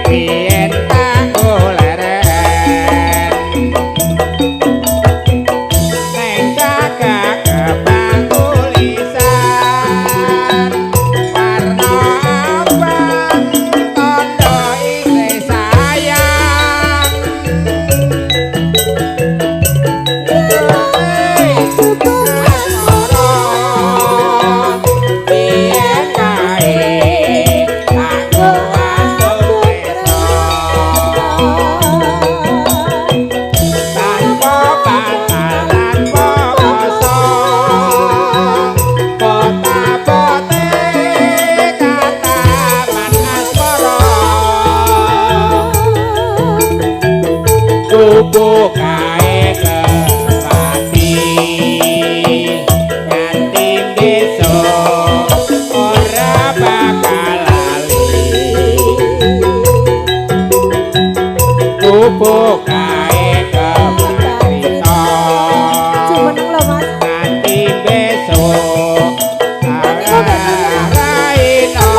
biyen tak oleren neng kakak kebang tulisan warna abang tondo isih sayang biyen kae kanggo aku tanpa batalan pokoso kota-kote kataman asmara tubuh kae kepati nganti besok ora bakal lali tubuh kae kemarito nganti besok raino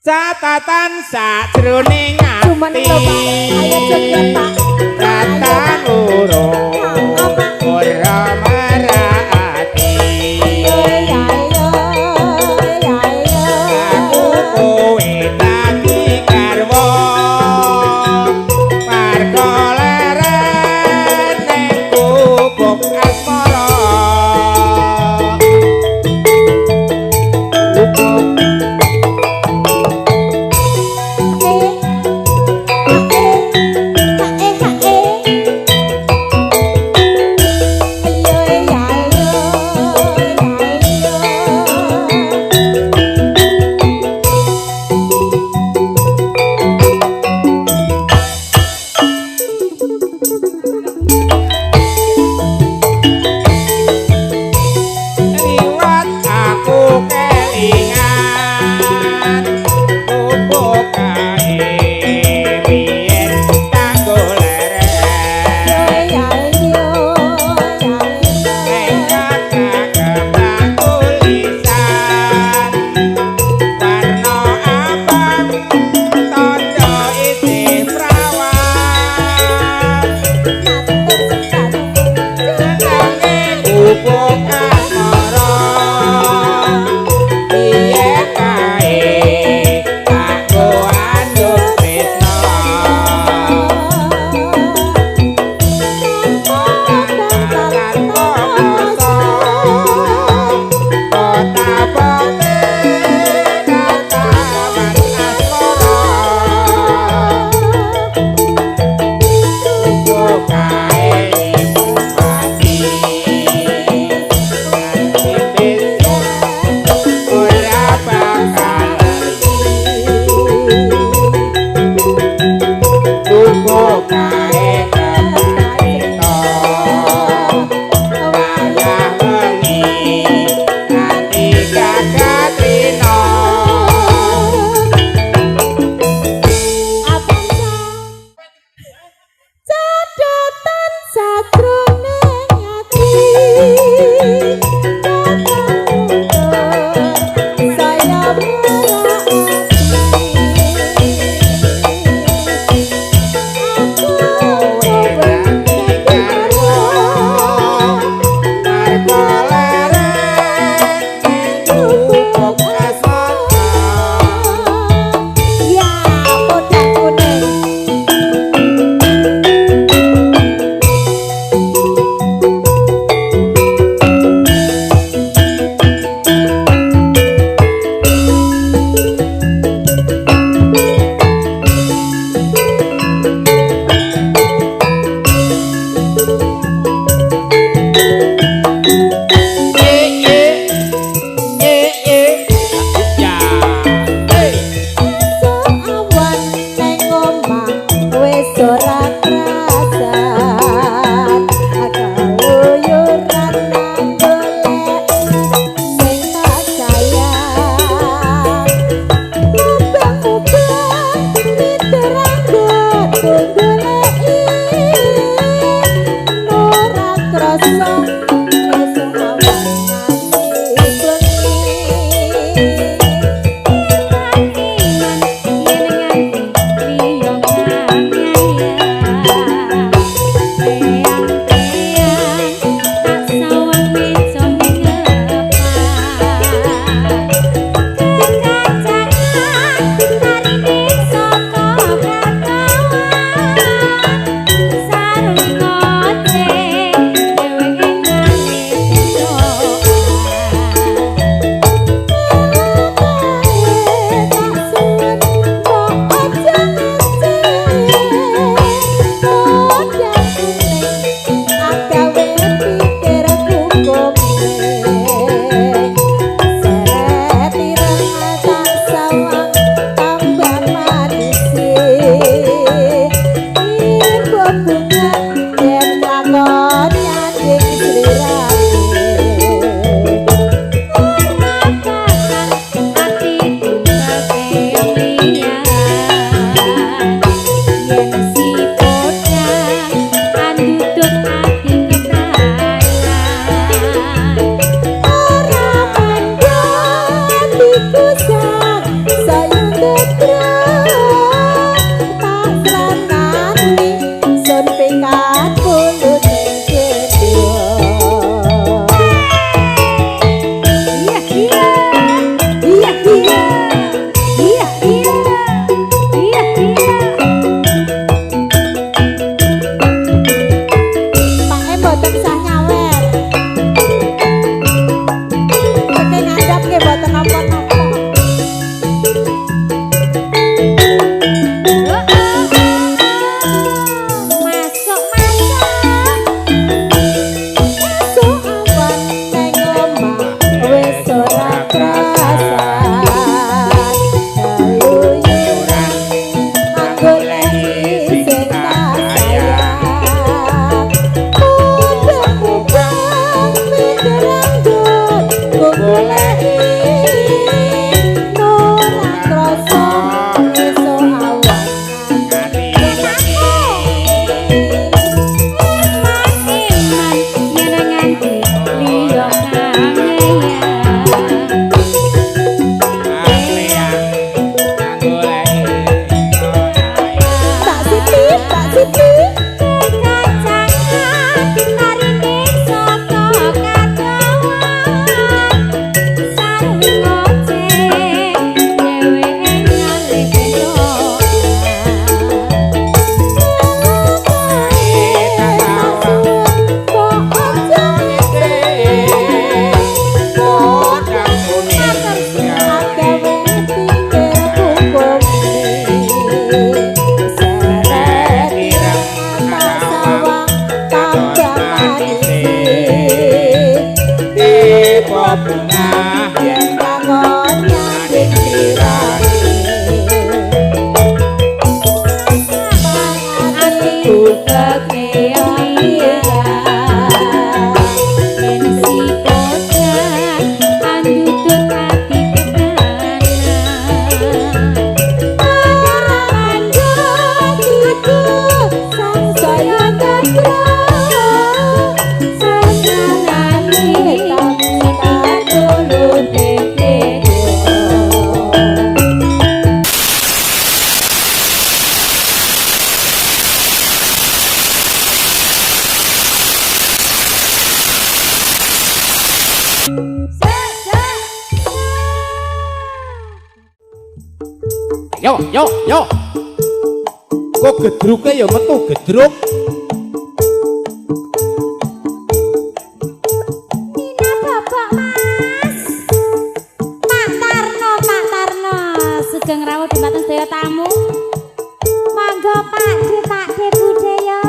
catatan sajroning ati katan urung ora marati aku kowe dadi garwa marga leren ning gubuk asmara Yo. Kok gedruke ya metu gedruk. Nina Bapak Mas. Pak Tarno. Sugeng rawuh dhumateng sedaya tamu. Monggo Pak D budaya.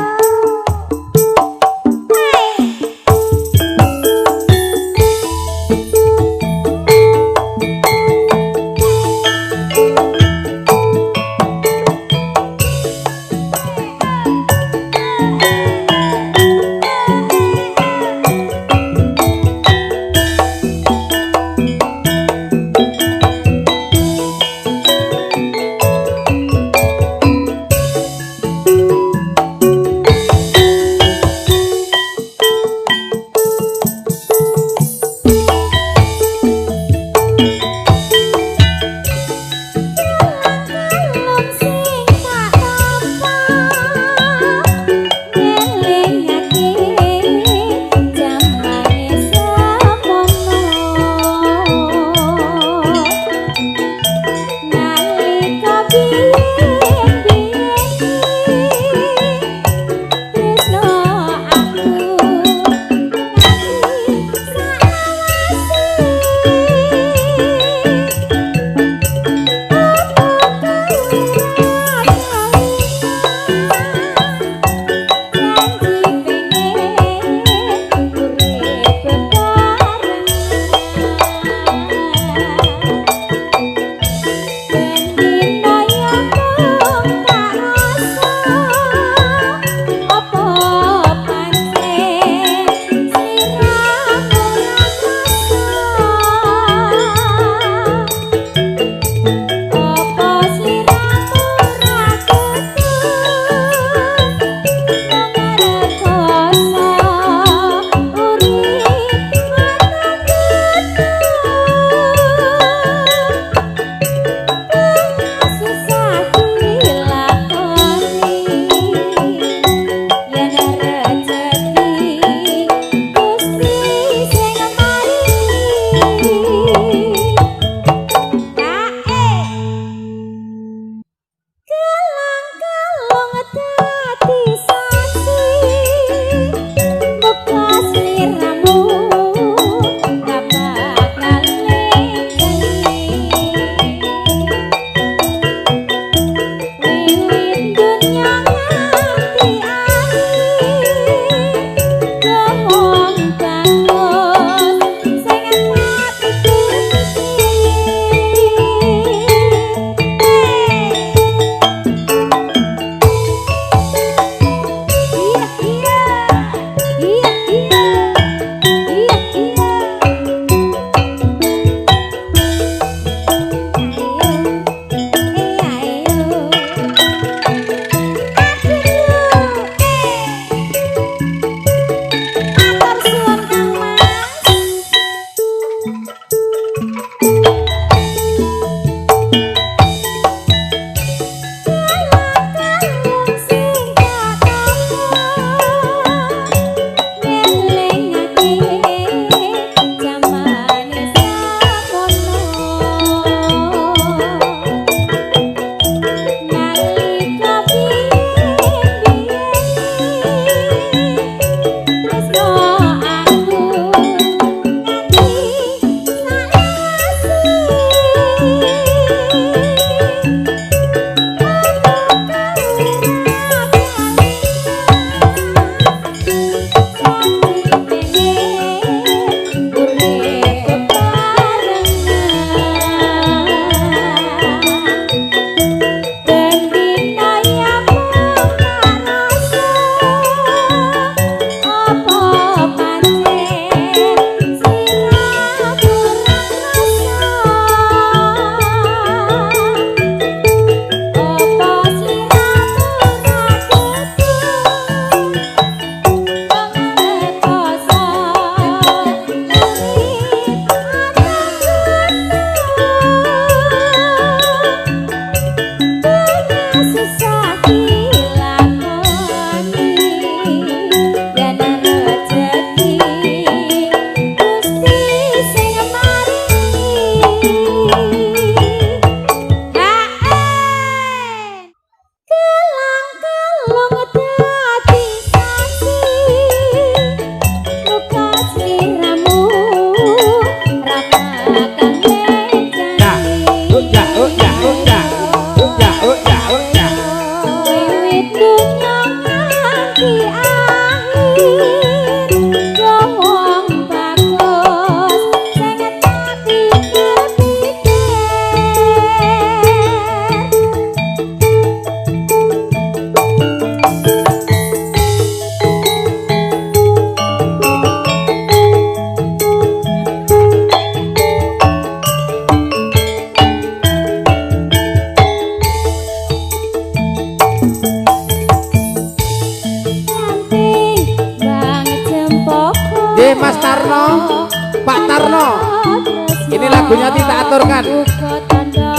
lagunya Tita aturkan. Uga tandha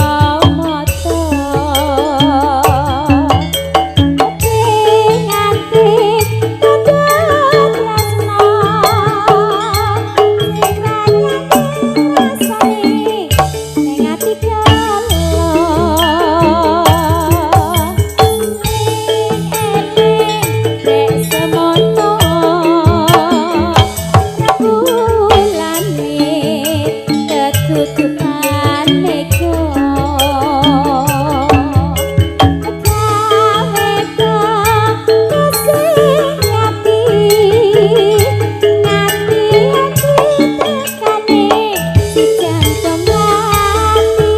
mata nganti tandha tresno sing rasane ning ati kala eling dek semono remulane ketutupan nego gawe kasih ngati ngati tekane si jantung ati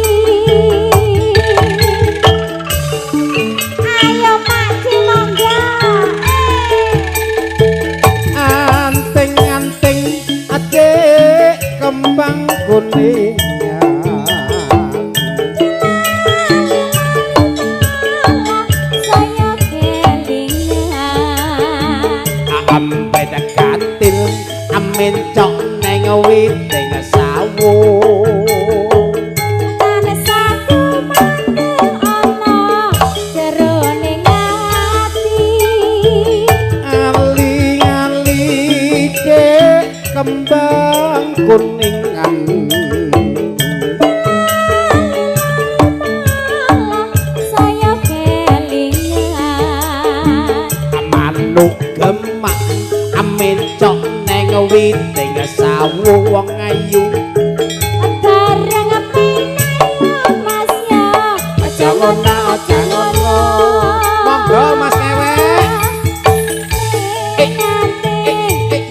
ayo Pakcik monggo Anting-anting adik kembang kuning saya kelingan ampe dekatil amin cok neng witing sawo tanesaku mantel ana jeroning ati ali-ali dek kembang kuningan saya kelingan manuk gemak amin cok neng witing sawo wong ayu bareng penayo Mas ya aja ngono aja ngono monggo Mas Ewek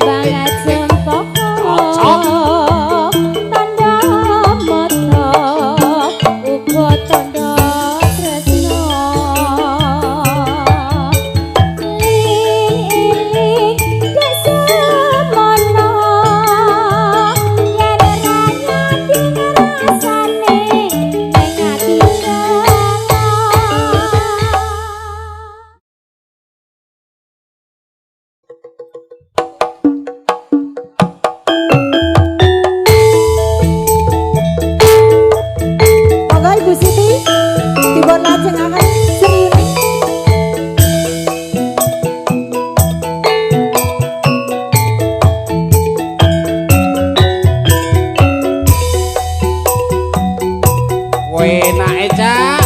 banget jempok Ocok. tanda mata uga tanda tresno ling-ling dek semono yen ra nyati ngrasane ning ati kala Monggo Ibu Siti dipun lajengaken sirine. wenake cak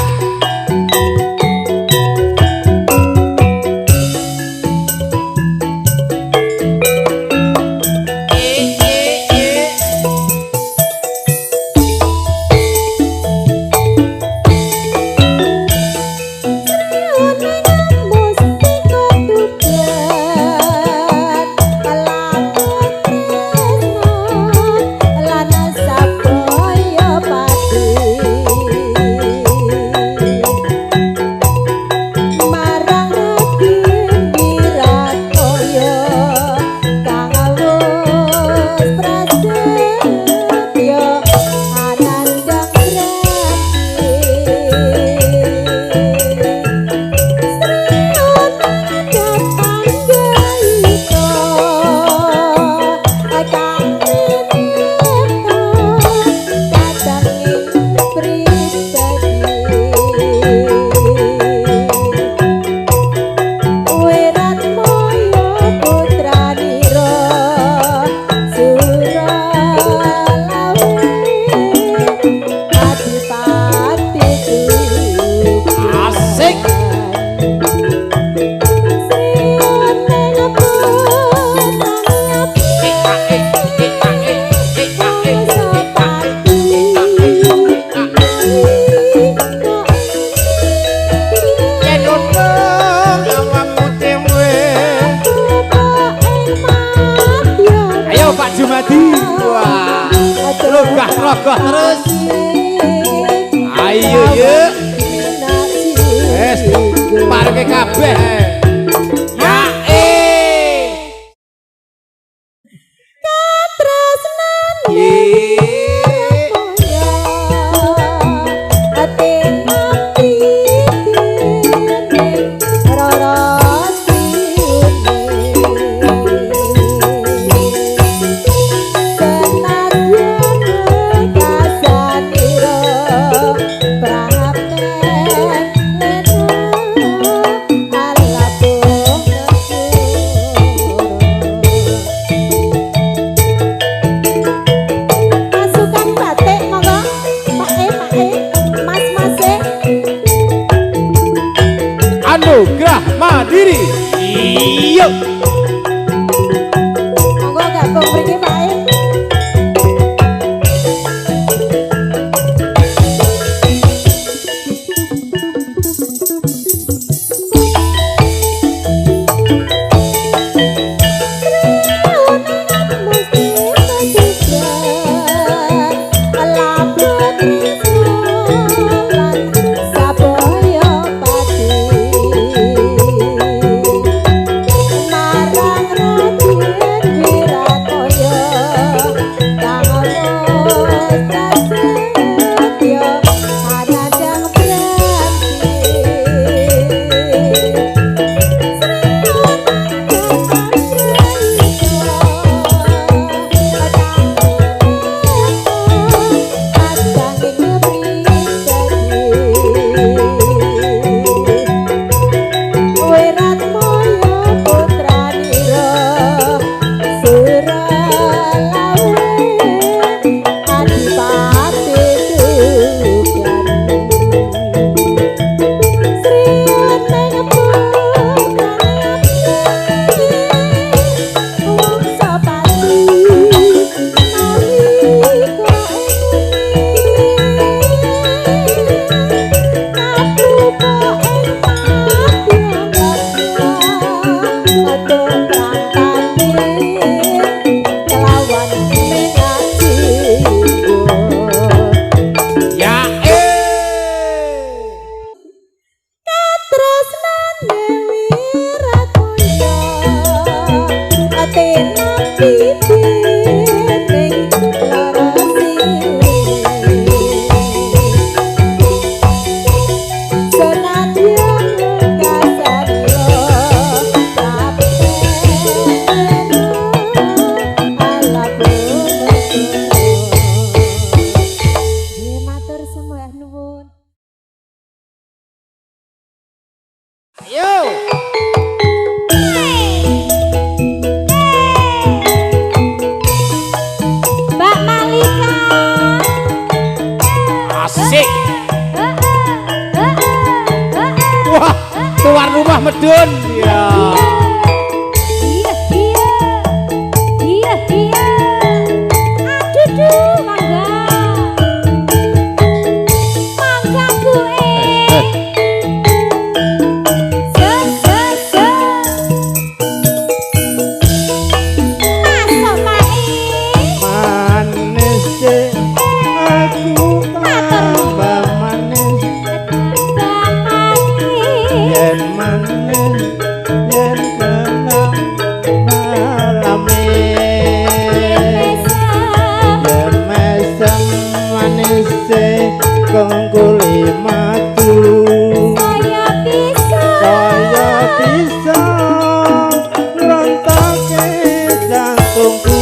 rogoh terus. Ayo yuk. Wes parke kabeh. Ya Ayo. Monggo gabung mriki Pak. Mbak Malika. Asik. Wah, tuan rumah medun. Ya. Iya, iya. Iya, iya. Aduh, duh, mangga. Mangga gue. Se, se, se. Masuk, Pak. Manis deh, aku tambah manis. Yen manis, yen kenang malame. Yen mesem manis deh, kongkuli madu. Kaya bisa ngerontake jantungku.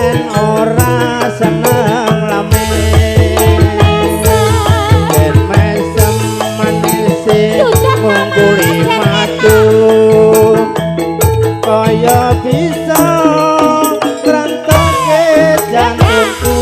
yen ora seneng lamen yen mesem manis mungkuli madu kaya bisa ngrantoke jantungku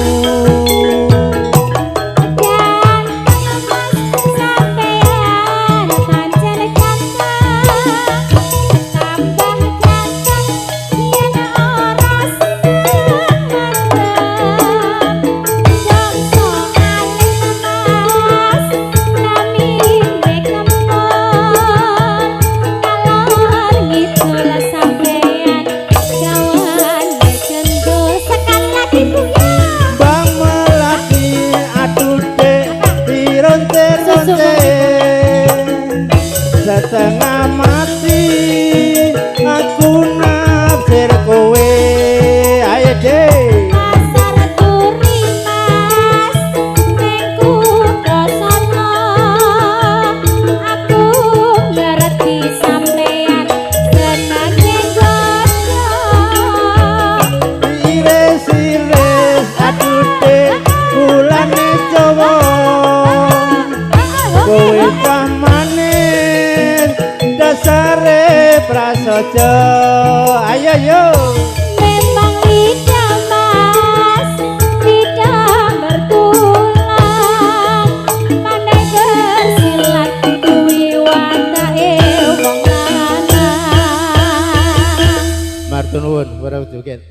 setengah mati aku naksir kowe ayo deh pasar turi mas nengku dosono aku ngerti sampean senenge godo iris-iris aduh deh bulane Jawa kowe pamanen dasare prasaja ayo yo memang lidah mas lidah bertulang pandai bersilat kuwi watake wong lanang martur nuwun ora joget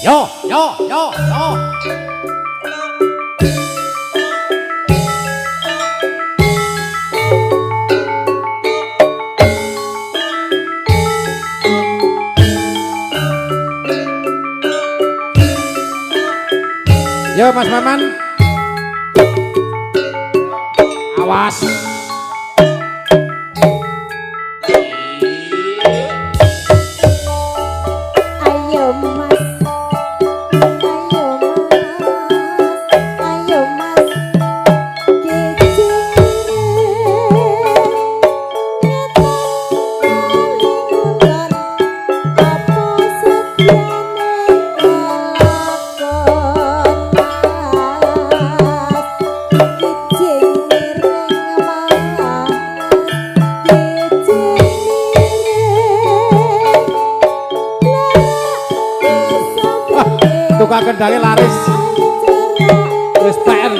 yo yo yo yo yo Mas Maman awas Ayo mas, ayo mas, tukang kendali laris wis PR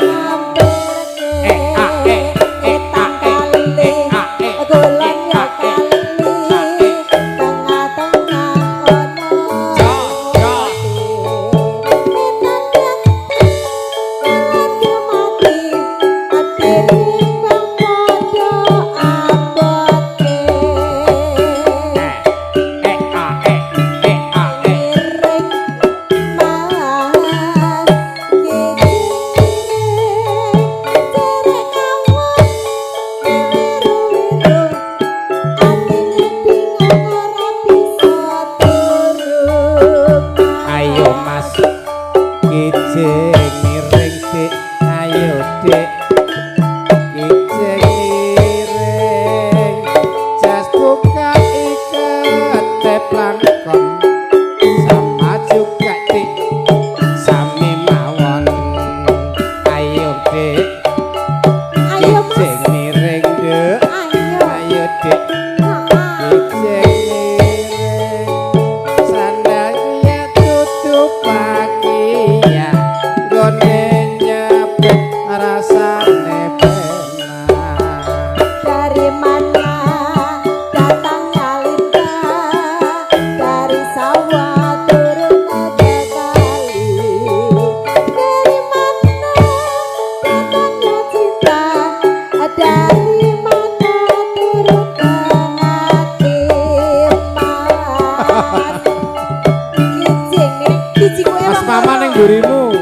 durimu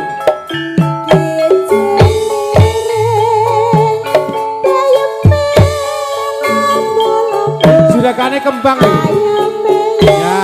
juragannya kembang ya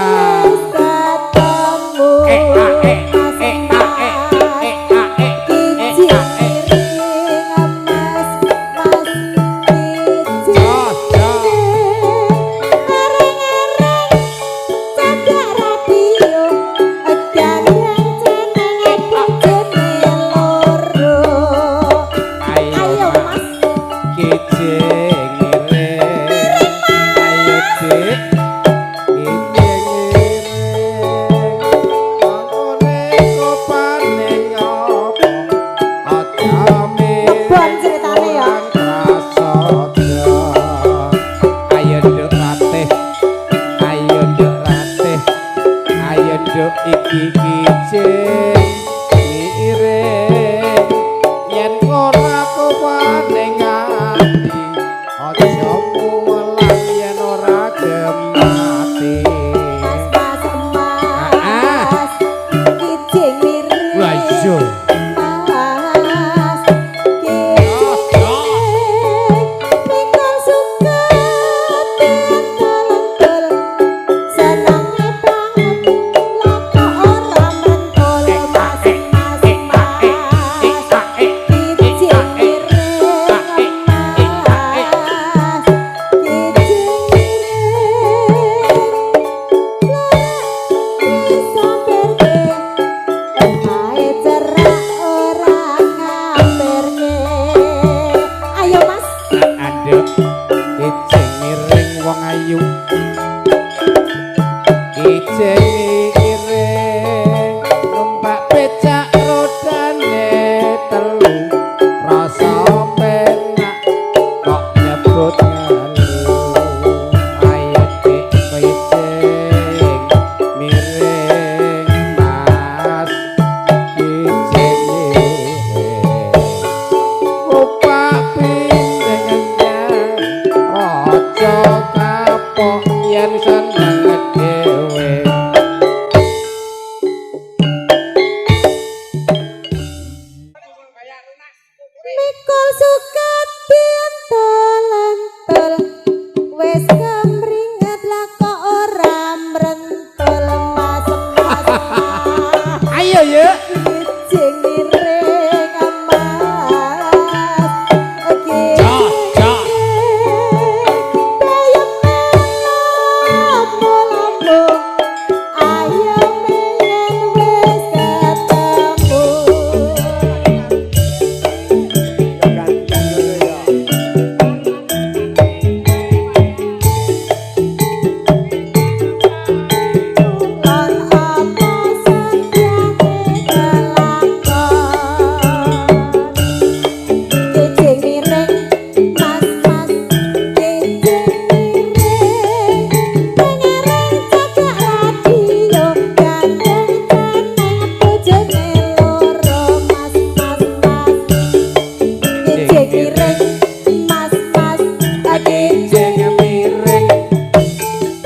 wong ayu ijeng iring numpak becak rodane telu rasa penak kok nyebut ngelu ayo dik ijeng miring mas ijeng iring opak pindengan aja kapok yen seneng dhewe Mikul sukat pientolentel wis kemringet lah kok ora mrentel mas-mas ayo ya ijeng miring mas oke cok ayam yen wis ketemu lan apa sanjane kelakon ijeng miring mas-mas ijeng miring pengereng cagak radio gandeng teneng bojone loro mas-mas ijeng miring mas-mas ijeng ijeng miring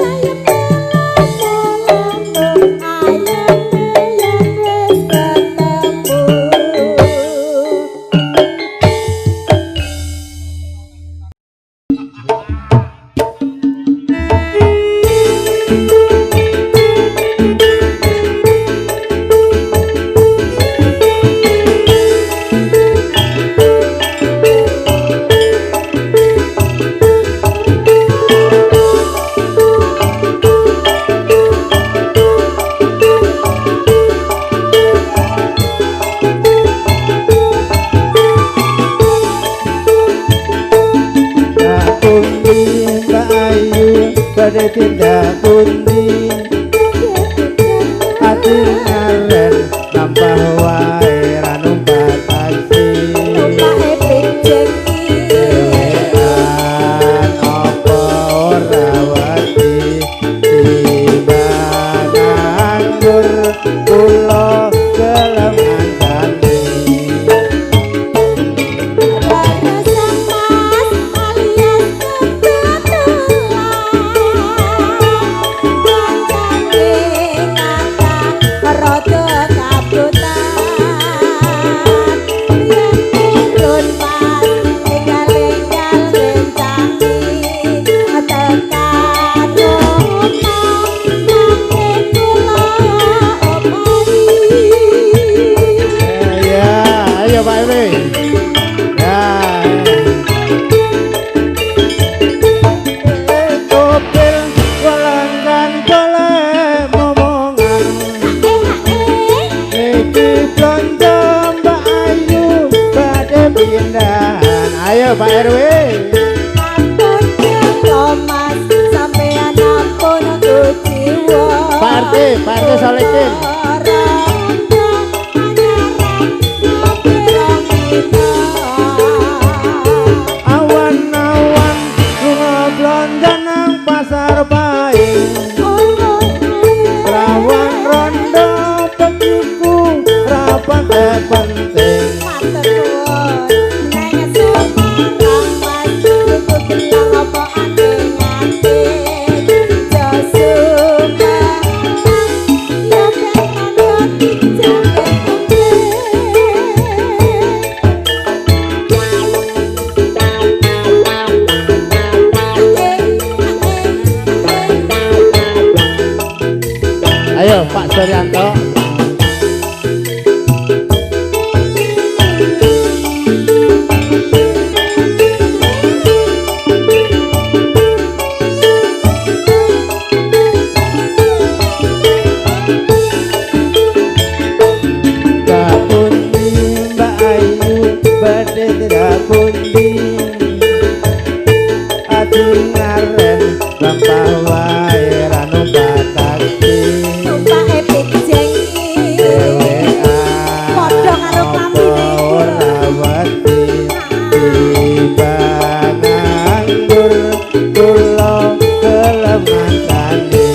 ayam lambo-lambo ayam yen wis ketemu pundi Mbak Ayu badhe tindak pundi ati ngaren nambah wae ra numpak taksi numpake becek dewean apa ora wedi timbang nganggur kula gelem ngandani rasa mas alias kebetulan kancane kata rada kabutan yen turun pas enggal-enggal bencangi tekan rumah nangke kula omari ya ayo Pak Ewi ya kopil walangkan boleh momongan iki blonjo Mbak Ayu badhe pindahan ayo Pak RW ampun Mas sampeyan ampun kuciwa Pak RT Solikin awan-awan bunga blonjo nang pasar paing rawan rondo begiku rapat penting ayo Pak Suryanto pundi ati ngaren lampah wae ra numbatake Numpake pijengi Padha karo klambine ora wedi timbang anggur kula gelem mancani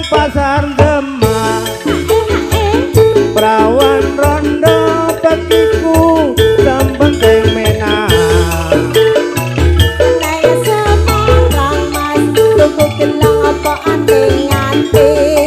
pasar Demak perawan rondo bagiku sempenting menang Naya Semarang mas tuku gelang apa anting-anting